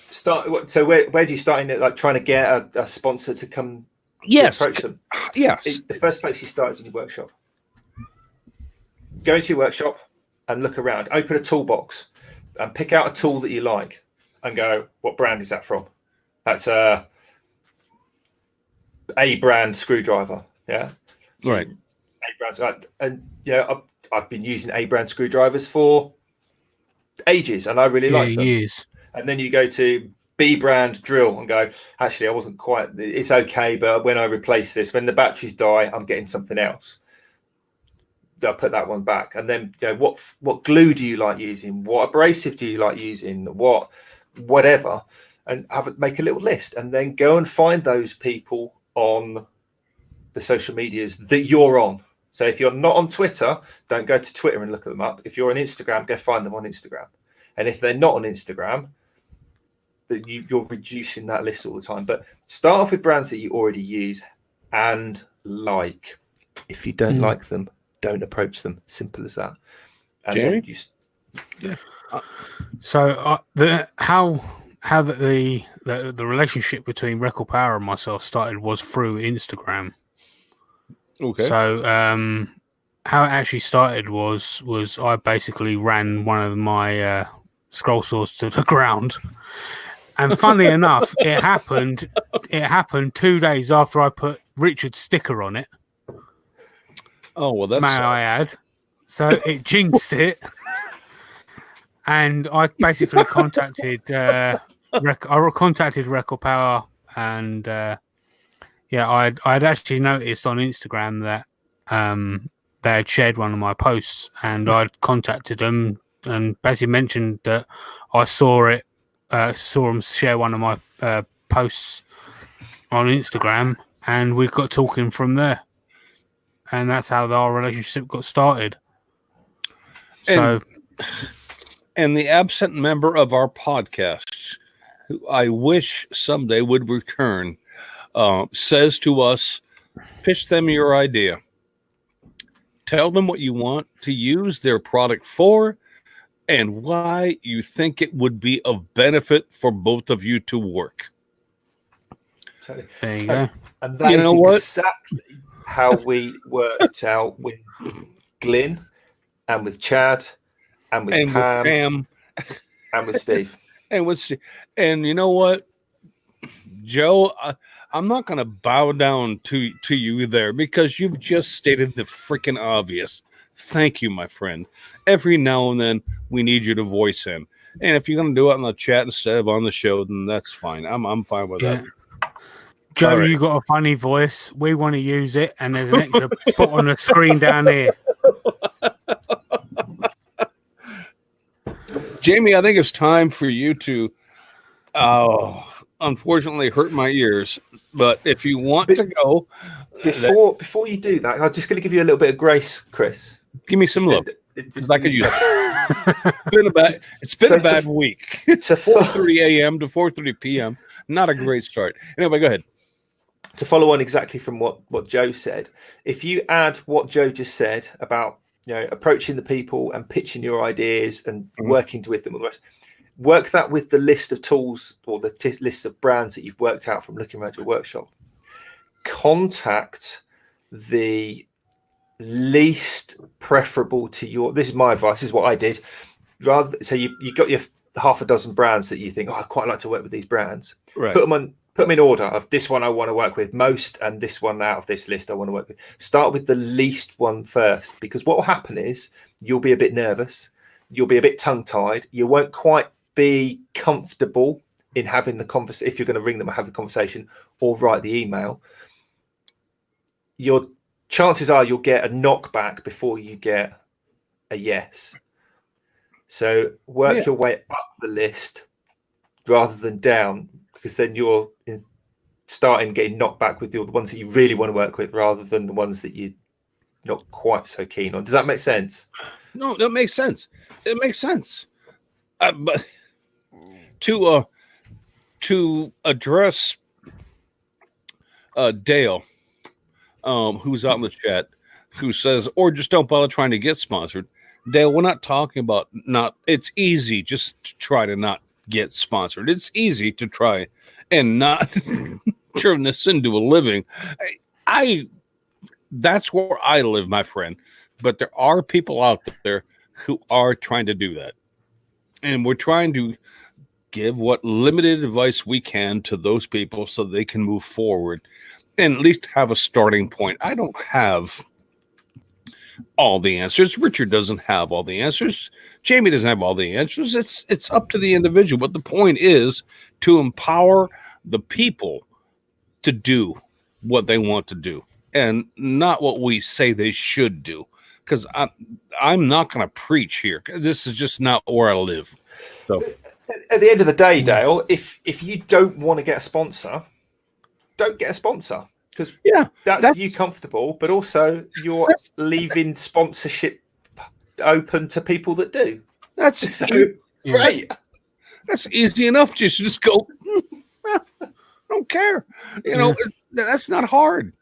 Start. So where do you start in it? Like trying to get a sponsor to come? Yes. Approach them. Yes. The first place you start is in your workshop. Go into your workshop and look around. Open a toolbox and pick out a tool that you like and go, what brand is that from? That's a brand screwdriver. Yeah. Right. A brand. And I've been using A brand screwdrivers for ages, and I really like them. Years. And then you go to B brand drill and go, actually, I wasn't quite, it's okay, but when I replace this, when the batteries die, I'm getting something else. I'll put that one back. And then what glue do you like using? What abrasive do you like using? Whatever. And make a little list, and then go and find those people on the social medias that you're on. So if you're not on Twitter, don't go to Twitter and look them up. If you're on Instagram, go find them on Instagram. And if they're not on Instagram, that you're reducing that list all the time. But start off with brands that you already use and like. If you don't like them, don't approach them. Simple as that. And Jamie? So how the relationship between Record Power and myself started was through Instagram. Okay. So how it actually started was I basically ran one of my scroll saws to the ground. And funnily enough, it happened 2 days after I put Richard's sticker on it. Oh, well, that's... May I add? So it jinxed it. And I basically contacted Record Power, and I'd actually noticed on Instagram that they had shared one of my posts, and I'd contacted them and basically mentioned that I saw them share one of my posts on Instagram, and we got talking from there, and that's how our relationship got started. And the absent member of our podcast, who I wish someday would return, says to us, pitch them your idea. Tell them what you want to use their product for and why you think it would be of benefit for both of you to work. There you go. And that is exactly how we worked out with Glyn and with Chad and with Pam and with Steve. And you know what, Joe, I'm not going to bow down to you there because you've just stated the freaking obvious. Thank you, my friend. Every now and then we need you to voice in. And if you're going to do it on the chat instead of on the show, then that's fine. I'm fine with that. Joe, right. You got a funny voice. We want to use it, and there's an extra spot on the screen down here. Jamie, I think it's time for you to, unfortunately, hurt my ears. But if you want to go, before you do that, I'm just going to give you a little bit of grace, Chris. Give me some love, because I could use it. It's been a bad week. It's 4:30 a.m. to 4:30 p.m. Not a great start. Anyway, go ahead. To follow on exactly from what Joe said, if you add what Joe just said about approaching the people and pitching your ideas and working with them, work that with the list of tools or the list of brands that you've worked out from looking around your workshop. Contact the least preferable to your. This is my advice. This is what I did. So you got your half a dozen brands that you think, I'd quite like to work with these brands. Right. Put them in order of this one I want to work with most, and this one out of this list I want to work with. Start with the least one first, because what will happen is you'll be a bit nervous, you'll be a bit tongue-tied, you won't quite be comfortable in having the conversation. If you're going to ring them or have the conversation or write the email, your chances are you'll get a knockback before you get a yes. So work your way up the list rather than down, because then you're starting getting knocked back with the ones that you really want to work with rather than the ones that you're not quite so keen on. Does that make sense? No, that makes sense. It makes sense. But to address Dale, who's out in the chat, who says, or just don't bother trying to get sponsored. Dale, we're not talking about it's easy just to try to not get sponsored. It's easy to try and not turn this into a living. That's where I live, my friend. But there are people out there who are trying to do that. And we're trying to give what limited advice we can to those people so they can move forward and at least have a starting point. I don't have all the answers. Richard doesn't have all the answers. Jamie doesn't have all the answers. It's up to the individual. But the point is to empower the people to do what they want to do and not what we say they should do. Because I'm not going to preach here. This is just not where I live. So at the end of the day, Dale, if you don't want to get a sponsor, don't get a sponsor. Because that's you comfortable, but also you're leaving sponsorship open to people that do. That's so great. That's easy enough. Just go. I don't care. That's not hard.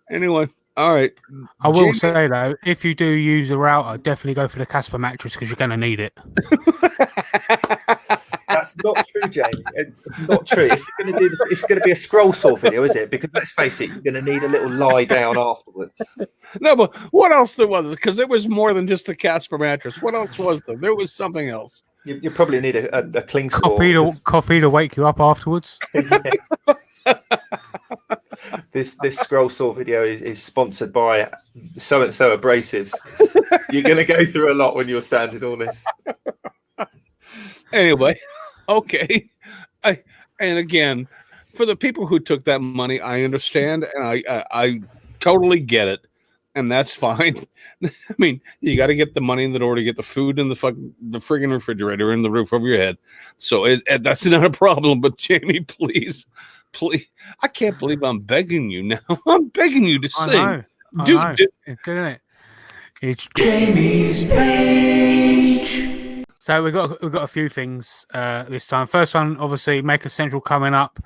Anyway, all right. I will say though, if you do use a router, definitely go for the Casper mattress because you're going to need it. That's not true, Jamie. It's not true. If you're going to do it's going to be a scroll saw video, is it? Because let's face it, you're going to need a little lie down afterwards. No, but what else there was? Because there was more than just the Casper mattress. What else was there? There was something else. You probably need a cling coffee to wake you up afterwards. This scroll saw video is sponsored by so and so abrasives. You're going to go through a lot when you're standing on this. Anyway, okay. And again, for the people who took that money, I understand, and I totally get it, and that's fine. I mean, you got to get the money in the door to get the food in the friggin' refrigerator and the roof over your head. So that's not a problem. But Jamie, please, I can't believe I'm begging you now. I'm begging you to sing. I know. Isn't it? It's Jamie's page. So we've got a few things this time. First one, obviously, Maker Central coming up.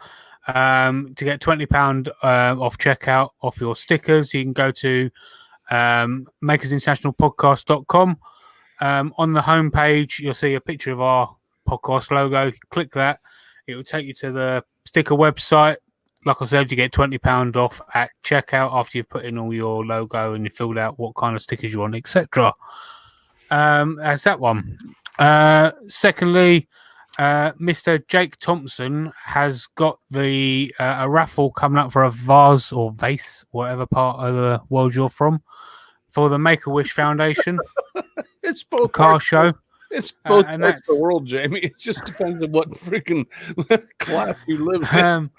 To get £20 off checkout off your stickers, you can go to makersinternationalpodcast.com. On the homepage, you'll see a picture of our podcast logo. Click that. It will take you to the sticker website. Like I said, you get £20 off at checkout after you've put in all your logo and you filled out what kind of stickers you want, etc. That's that one. Secondly, Mr. Jake Thompson has got a raffle coming up for a vase or vase, whatever part of the world you're from, for the Make-A-Wish Foundation. It's both car show. It's both parts of the world, Jamie. It just depends on what freaking class you live in.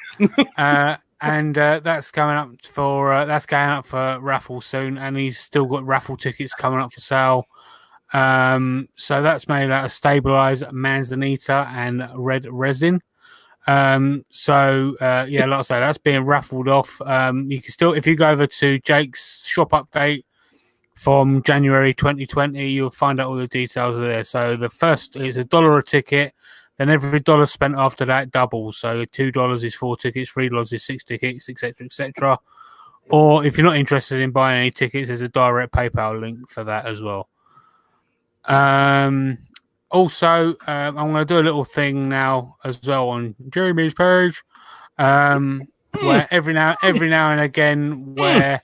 And that's coming up for raffle soon, and he's still got raffle tickets coming up for sale. So that's made out of stabilized manzanita and red resin. Like I say, that's being raffled off. You can still, if you go over to Jake's shop update from January 2020, you'll find out all the details there. So the first is $1 a ticket, then every dollar spent after that doubles. So $2 is 4 tickets, $3 is 6 tickets, etc., etc. Or if you're not interested in buying any tickets, there's a direct PayPal link for that as well. Also, I'm going to do a little thing now as well on Jeremy's page, where every now and again, where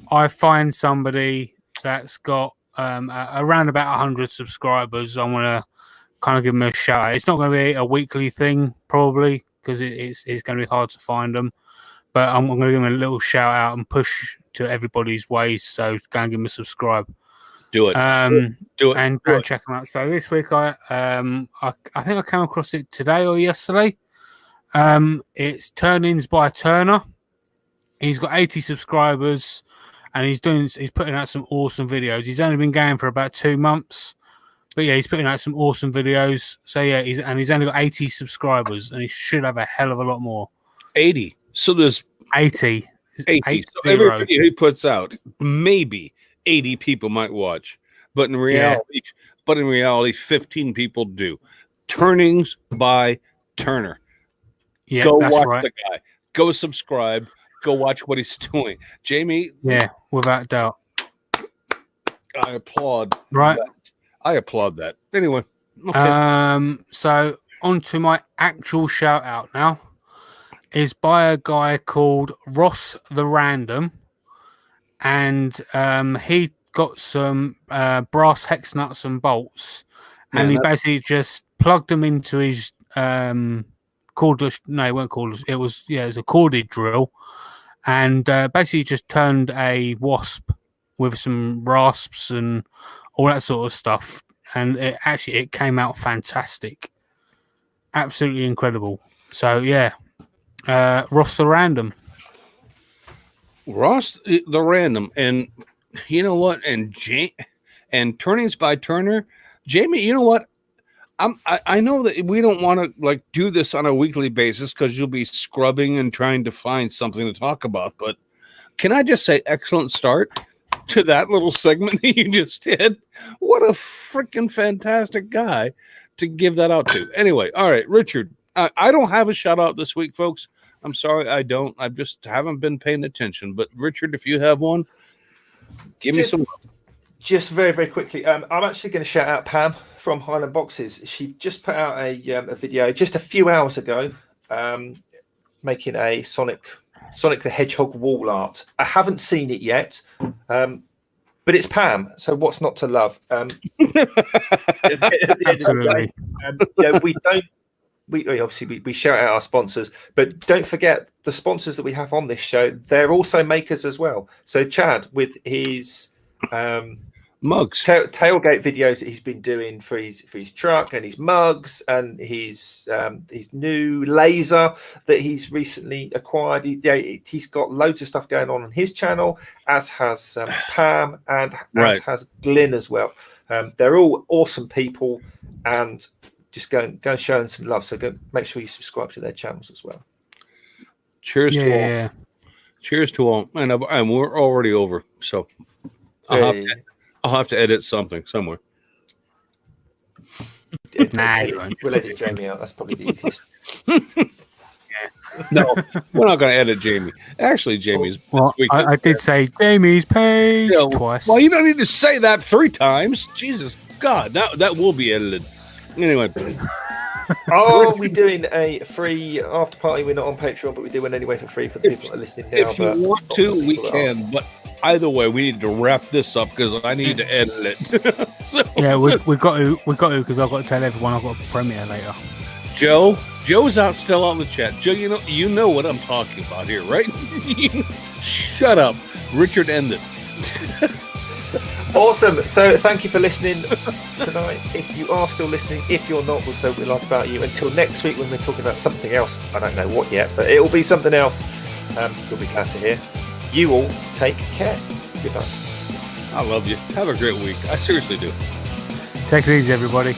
I find somebody that's got around about 100 subscribers, I want to kind of give them a shout out. It's not going to be a weekly thing, probably, because it's going to be hard to find them. But I'm going to give them a little shout out and push to everybody's ways. So go and give them a subscribe. Do it. Do it. And go and check them out. So this week, I think I came across it today or yesterday. It's Turnings by Turner. He's got 80 subscribers. And he's putting out some awesome videos. He's only been going for about 2 months, but yeah, he's putting out some awesome videos. So yeah, he's only got 80 subscribers, and he should have a hell of a lot more. 80. So there's 80. 80. So every video he puts out, maybe 80 people might watch, but in reality, 15 people do. Turnings by Turner. Yeah, go that's watch right. the guy. Go subscribe. Go watch what he's doing. Jamie. Yeah, without doubt. I applaud. Right. That. I applaud that. Anyway. Okay. So on to my actual shout out now is by a guy called Ross the Random. And he got some brass hex nuts and bolts. And he basically just plugged them into his cordless. No, it weren't cordless. It was a corded drill. And basically just turned a wasp with some rasps and all that sort of stuff. And it came out fantastic. Absolutely incredible. So, yeah. Ross the Random. Ross the Random. And you know what? And Turnings by Turner. Jamie, you know what? I know that we don't want to do this on a weekly basis because you'll be scrubbing and trying to find something to talk about. But can I just say excellent start to that little segment that you just did? What a freaking fantastic guy to give that out to. Anyway, all right, Richard, I don't have a shout out this week, folks. I'm sorry, I don't. I just haven't been paying attention. But Richard, if you have one, give me some. Just very, very quickly, I'm actually going to shout out Pam from Highland Boxes. She just put out a video just a few hours ago, making a Sonic the Hedgehog wall art. I haven't seen it yet, but it's Pam, so what's not to love? Absolutely. We shout out our sponsors, but don't forget the sponsors that we have on this show. They're also makers as well. So Chad with his Mugs. tailgate videos that he's been doing for his truck and his mugs and his new laser that he's recently acquired. He's got loads of stuff going on his channel, as has Pam and as has Glyn as well. They're all awesome people, and just go and show them some love. So go make sure you subscribe to their channels as well. Cheers to all. Cheers to all. And we're already over, so I'll have to edit something somewhere. Nah, we'll edit Jamie out. That's probably the easiest. No, we're not going to edit Jamie. Actually, Jamie's. Well, I did say Jamie's page twice. Well, you don't need to say that 3 times. Jesus God, that will be edited. Anyway. Are we doing a free after party? We're not on Patreon, but we do one anyway for free for the people that are listening now. If you want to, we can. But either way, we need to wrap this up because I need to edit it. Yeah, we've got to because I've got to tell everyone I've got a premiere later. Joe's still out in the chat. Joe, you know what I'm talking about here, right? Shut up, Richard. End it. Awesome. So thank you for listening tonight. If you are still listening, if you're not, we'll say what we like about you. Until next week when we're talking about something else. I don't know what yet, but it will be something else. You'll be glad to hear. You all take care. Goodbye. I love you. Have a great week. I seriously do. Take it easy, everybody.